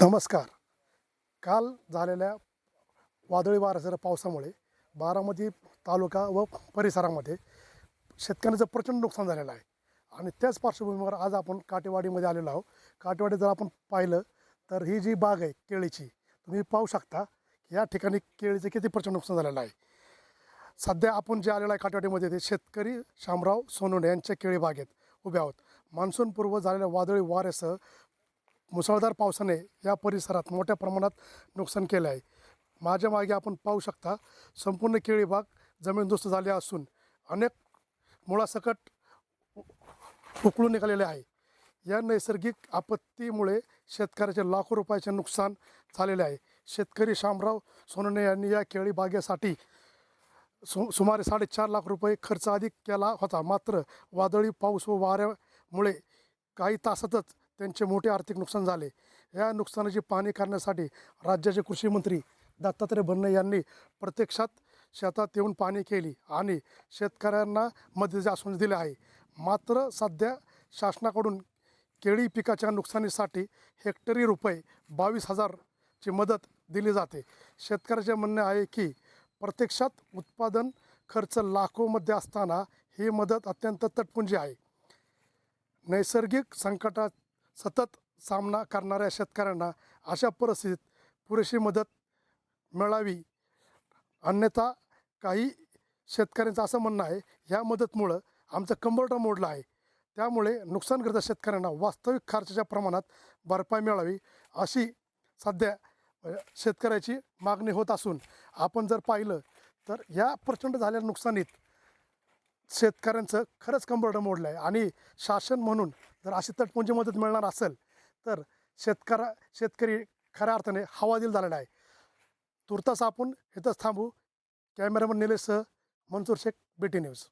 नमस्कार. काल झालेल्या वादळी वाऱ्यासह पावसामुळे बारामती तालुका व परिसरामध्ये शेतकऱ्यांचं प्रचंड नुकसान झालेलं आहे आणि त्याच पार्श्वभूमीवर आज आपण काटेवाडीमध्ये आलेलो आहोत. काटेवाडी जर आपण पाहिलं तर ही जी बाग आहे केळीची, तुम्ही पाहू शकता की या ठिकाणी केळीचं किती प्रचंड नुकसान झालेलं आहे. सध्या आपण जे आलेलं आहे काटेवाडीमध्ये ते शेतकरी शामराव सोनवणे यांच्या केळी बागेत उभे आहोत. मान्सूनपूर्व झालेल्या वादळी वाऱ्यासह मुसळधार पावसाने या परिसरात मोठ्या प्रमाणात नुकसान केले आहे. माझ्या मागे आपण पाहू शकता संपूर्ण केळी बाग जमीनदोस्त झाली असून अनेक मुळासकट उकळून निघालेले आहे. या नैसर्गिक आपत्तीमुळे शेतकऱ्याचे लाखो रुपयाचे नुकसान झालेले आहे. शेतकरी शामराव सोनवणे यांनी या केळी बागेसाठी सुमारे 4.5 लाख रुपये खर्च अधिक केला होता. मात्र वादळी पाऊस व वाऱ्यामुळे काही तासातच त्यांचे मोठे आर्थिक नुकसान झाले. या नुकसानाची पाहणी करण्यासाठी राज्याचे कृषी मंत्री दत्तात्रय भरणे यांनी प्रत्यक्षात शेतात येऊन पाहणी केली आणि शेतकऱ्यांना मदतीचे आश्वासन दिले आहे. मात्र सध्या शासनाकडून केळी पिकाच्या नुकसानीसाठी हेक्टरी रुपये 22,000ची मदत दिली जाते. शेतकऱ्याचे म्हणणे आहे की प्रत्यक्षात उत्पादन खर्च लाखोमध्ये असताना ही मदत अत्यंत तटपुंजी आहे. नैसर्गिक संकटात सतत सामना करणाऱ्या शेतकऱ्यांना अशा परिस्थितीत पुरेशी मदत मिळावी, अन्यथा काही शेतकऱ्यांचं असं म्हणणं आहे ह्या मदतमुळं आमचं कंबरडं मोडलं आहे. त्यामुळे नुकसानग्रस्त शेतकऱ्यांना वास्तविक खर्चाच्या प्रमाणात भरपाई मिळावी अशी सध्या शेतकऱ्याची मागणी होत असून आपण जर पाहिलं तर या प्रचंड झालेल्या नुकसानीत शेतकऱ्यांचं खरंच कंबरडं मोडलं आहे आणि शासन म्हणून जर अशी तटपुंजी मदत मिळणार असेल तर शेतकरी खऱ्या अर्थाने हवालदिल झालेला आहे. तुर्तास आपण इथंच थांबू. कॅमेरामन निलेशसह मनसूर शेख, BT न्यूज.